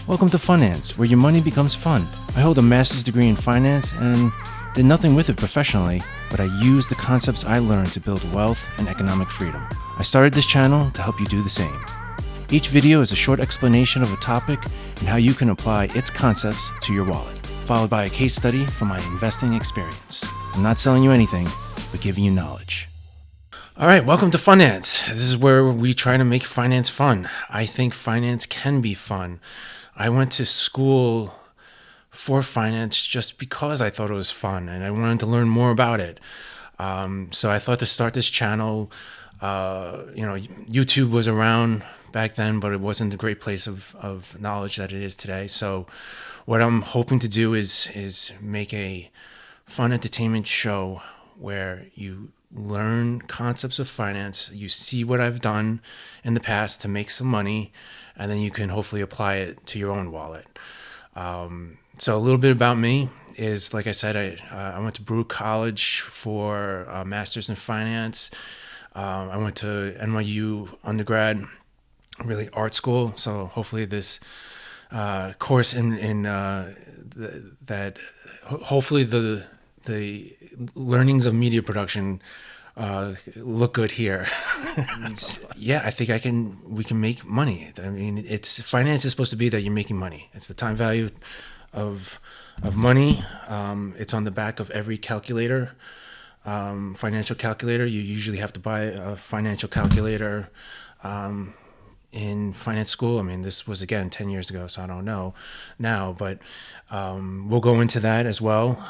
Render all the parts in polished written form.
Welcome to Funnance, where your money becomes fun. I hold a master's degree in finance and did nothing with it professionally, but I used the concepts I learned to build wealth and economic freedom. I started this channel to help you do the same. Each video is a short explanation of a topic and how you can apply its concepts to your wallet, followed by a case study from my investing experience. I'm not selling you anything, but giving you knowledge. All right, welcome to Funnance. This is where we try to make finance fun. I think finance can be fun. I went to school for finance just because I thought it was fun and I wanted to learn more about it. So I thought to start this channel. YouTube was around back then, but it wasn't a great place of knowledge that it is today. So what I'm hoping to do is make a fun entertainment show where you learn concepts of finance, you see what I've done in the past to make some money, and then you can hopefully apply it to your own wallet. So a little bit about me is, like I said, I went to Brew College for a master's in finance. I went to NYU undergrad, really art school. So hopefully this course hopefully the learnings of media production look good here. Yeah, I think we can make money. I mean, finance is supposed to be that you're making money. It's the time value of money. It's on the back of every calculator, financial calculator. You usually have to buy a financial calculator in finance school. I mean, this was, again, 10 years ago, so I don't know now, but we'll go into that as well.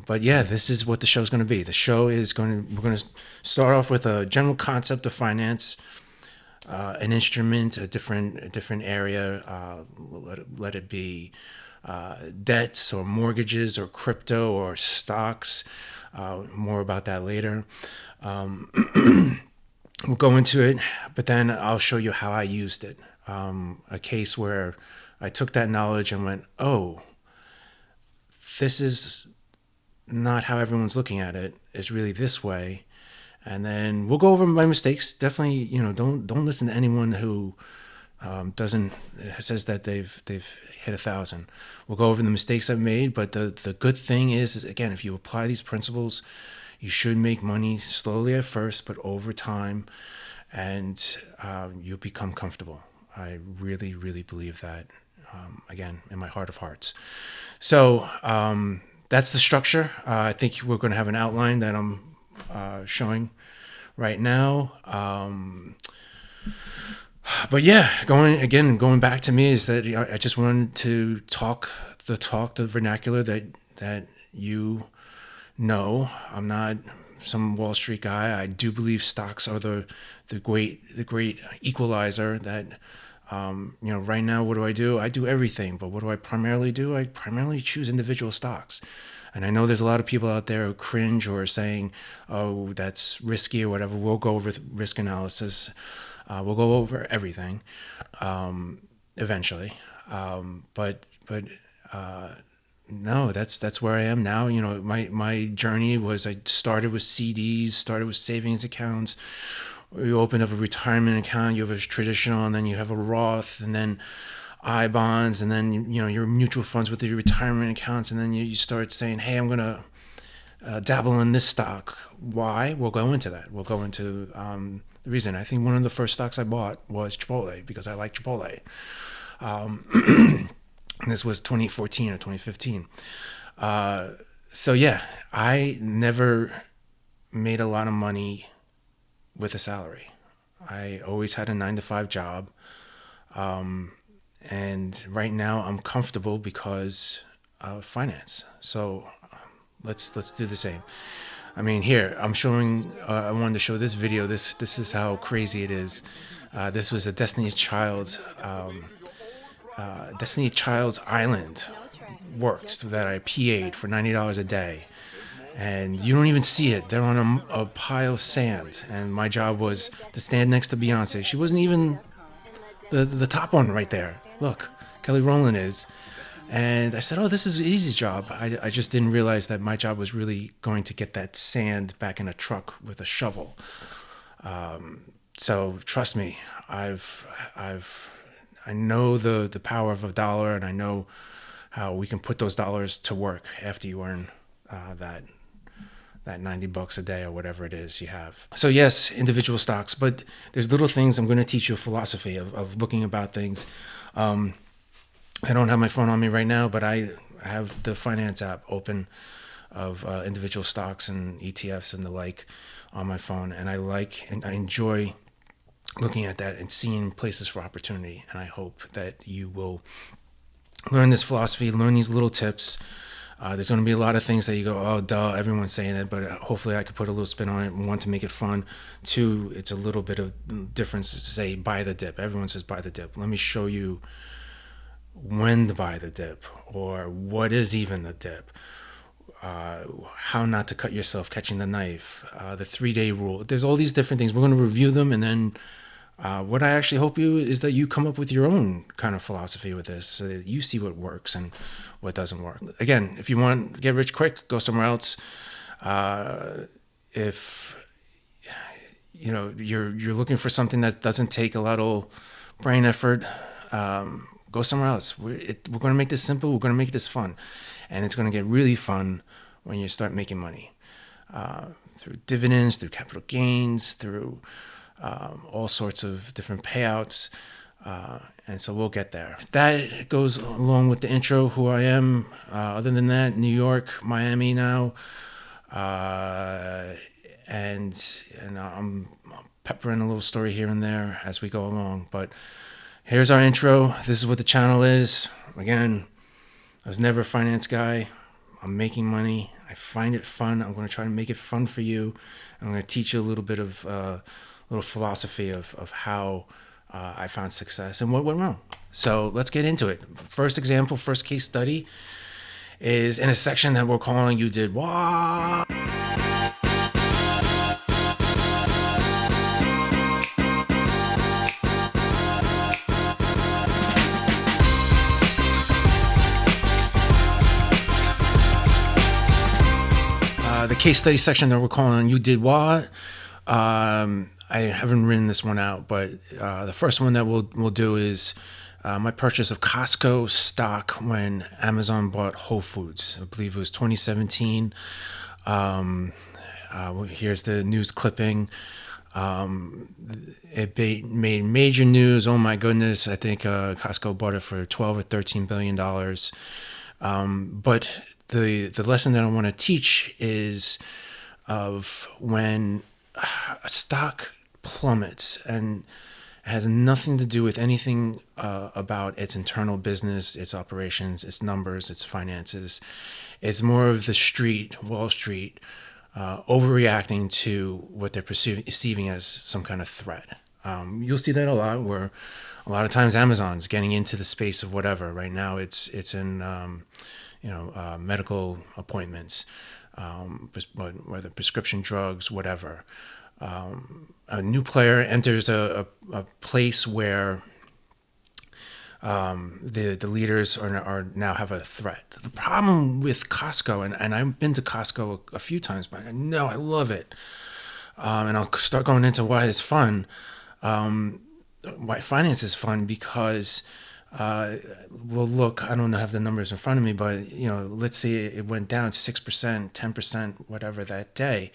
But yeah, this is what the show's going to be. The show is we're going to start off with a general concept of finance, an instrument, a different area. Let it be debts or mortgages or crypto or stocks. More about that later. We'll go into it, but then I'll show you how I used it. A case where I took that knowledge and went, oh, this is not how everyone's looking at it. It's really this way. And then we'll go over my mistakes. Definitely, don't listen to anyone who says that they've hit 1,000. We'll go over the mistakes I've made, but the good thing is, again, if you apply these principles, you should make money slowly at first, but over time, and you'll become comfortable. I really, really believe that, again, in my heart of hearts. So that's the structure. I think we're going to have an outline that I'm showing right now. But yeah, going back to me is that I just wanted to talk the vernacular that you know. I'm not some Wall Street guy. I do believe stocks are the great equalizer. That right now, what do? I do everything, but what do I primarily do? I primarily choose individual stocks. And I know there's a lot of people out there who cringe or are saying, "Oh, that's risky" or whatever. We'll go over risk analysis. We'll go over everything eventually. No, that's where I am now. My journey was, I started with CDs, started with savings accounts. You open up a retirement account, you have a traditional, and then you have a Roth, and then I bonds, and then your mutual funds with your retirement accounts, and then you start saying, hey, I'm gonna dabble in this stock. Why? We'll go into that. We'll go into the reason. I think one of the first stocks I bought was Chipotle because I like Chipotle. And this was 2014 or 2015. So yeah, I never made a lot of money with a salary. I always had a 9-to-5 job. And right now I'm comfortable because of finance. So let's do the same. I mean, here I'm showing. I wanted to show this video. This is how crazy it is. This was a Destiny's Child's Island works that I PA'd for $90 a day, and you don't even see it. They're on a pile of sand, and my job was to stand next to Beyonce. She wasn't even the top one right there. Look, Kelly Rowland is. And I said, oh, this is an easy job. I just didn't realize that my job was really going to get that sand back in a truck with a shovel. So trust me, I've I know the power of a dollar, and I know how we can put those dollars to work after you earn that $90 a day or whatever it is you have. So yes, individual stocks, but there's little things. I'm going to teach you a philosophy of looking about things. I don't have my phone on me right now, but I have the Funnance app open of individual stocks and ETFs and the like on my phone, and I enjoy looking at that and seeing places for opportunity. And I hope that you will learn this philosophy, learn these little tips. There's going to be a lot of things that you go, oh, duh, everyone's saying it, but hopefully I could put a little spin on it. One, to make it fun. Two, it's a little bit of difference to say buy the dip. Everyone says buy the dip. Let me show you when to buy the dip, or what is even the dip. How not to cut yourself catching the knife, the 3-day rule. There's all these different things. We're going to review them, and then what I actually hope you is that you come up with your own kind of philosophy with this, so that you see what works and what doesn't work. Again, if you want to get rich quick, go somewhere else. If you're looking for something that doesn't take a lot of brain effort, go somewhere else. We're going to make this simple. We're going to make this fun, and it's going to get really fun when you start making money through dividends, through capital gains, through all sorts of different payouts. And so we'll get there. That goes along with the intro, who I am. Other than that, New York, Miami now. And I'm peppering a little story here and there as we go along. But here's our intro. This is what the channel is. Again, I was never a finance guy. I'm making money. I find it fun. I'm going to try to make it fun for you. I'm going to teach you a little bit of little philosophy of how I found success and what went wrong. So let's get into it. First example, first case study is in a section that we're calling You Did What? The case study section that we're calling You Did What? I haven't written this one out, but the first one that we'll do is my purchase of Costco stock when Amazon bought Whole Foods. I believe it was 2017. Here's the news clipping. It made major news. Oh my goodness! I think Costco bought it for $12 or $13 billion. But the lesson that I want to teach is of when a stock plummets and has nothing to do with anything about its internal business, its operations, its numbers, its finances. It's more of the street, Wall Street, overreacting to what they're perceiving as some kind of threat. You'll see that a lot, where a lot of times Amazon's getting into the space of whatever. Right now it's in medical appointments, whether prescription drugs, whatever. A new player enters a place where the leaders are now have a threat. The problem with Costco, and I've been to Costco a few times, but I know I love it. And I'll start going into why it's fun. Why finance is fun, because well, look, I don't have the numbers in front of me, but let's say it went down 6%, 10%, whatever that day.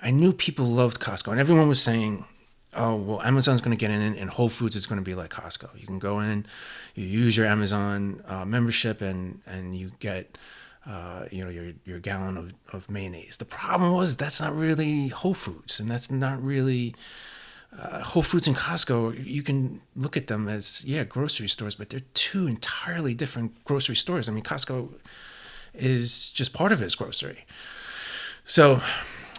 I knew people loved Costco, and everyone was saying, oh, well, Amazon's going to get in, and Whole Foods is going to be like Costco. You can go in, you use your Amazon membership, and you get your gallon of mayonnaise. The problem was that's not really Whole Foods, and that's not really Whole Foods and Costco. You can look at them as grocery stores, but they're two entirely different grocery stores. I mean, Costco is just part of its grocery. So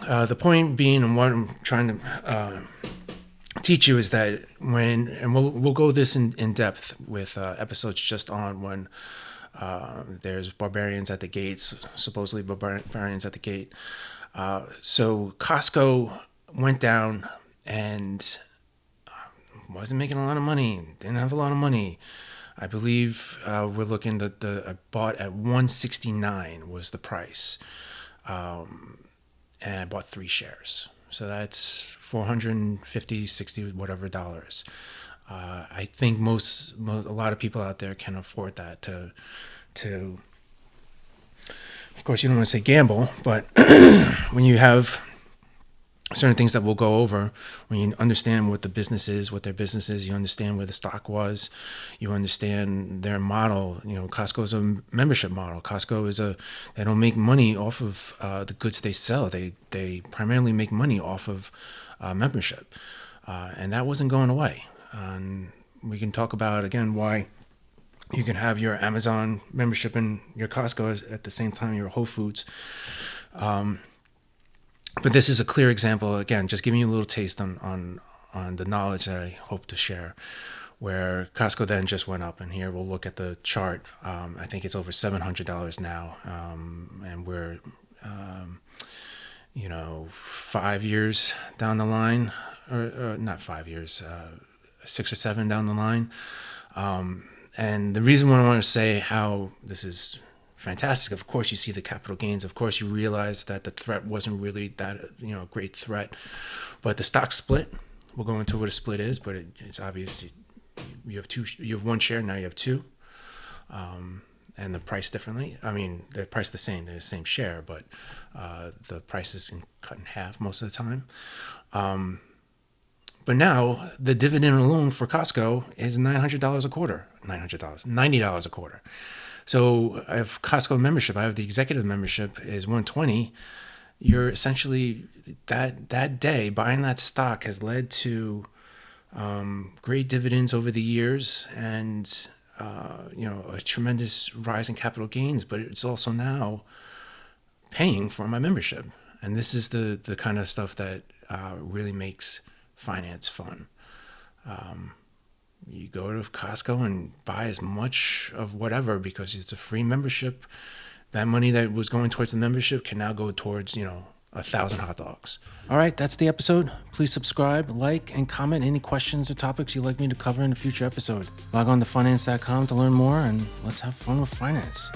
the point being, and what I'm trying to teach you, is that and we'll go this in depth with episodes just on when there's barbarians at the gates, supposedly barbarians at the gate. So Costco went down and wasn't making a lot of money, didn't have a lot of money. I believe we're looking at I bought at $169 was the price. And I bought 3 shares. So that's $450, $60, whatever dollars. I think a lot of people out there can afford that to. Of course, you don't want to say gamble, but when you have certain things that we'll go over, when you understand what the business is, what their business is, you understand where the stock was, you understand their model. Costco is a membership model. Costco is they don't make money off of the goods they sell. They primarily make money off of membership, and that wasn't going away. And we can talk about again why you can have your Amazon membership and your Costco at the same time, your Whole Foods. But this is a clear example, again, just giving you a little taste on the knowledge that I hope to share, where Costco then just went up. And here we'll look at the chart. I think it's over $700 now. And we're, 5 years down the line, or not 5 years, 6 or 7 down the line. And the reason why I want to say how this is fantastic, of course, you see the capital gains. Of course, you realize that the threat wasn't really that great threat, but the stock split. We'll go into what a split is, but it's obvious. You have one share, now you have two, and the price differently. I mean, they're priced the same. They're the same share, but the price is cut in half most of the time. But now the dividend alone for Costco is $900 a quarter. $90 a quarter. So I have Costco membership. I have the executive membership is $120. You're essentially that day buying that stock has led to great dividends over the years, and a tremendous rise in capital gains. But it's also now paying for my membership, and this is the kind of stuff that really makes finance fun. You go to Costco and buy as much of whatever because it's a free membership. That money that was going towards the membership can now go towards 1,000 hot dogs. All right, that's the episode. Please subscribe, like, and comment any questions or topics you'd like me to cover in a future episode. Log on to Funnance.com to learn more, and let's have fun with finance.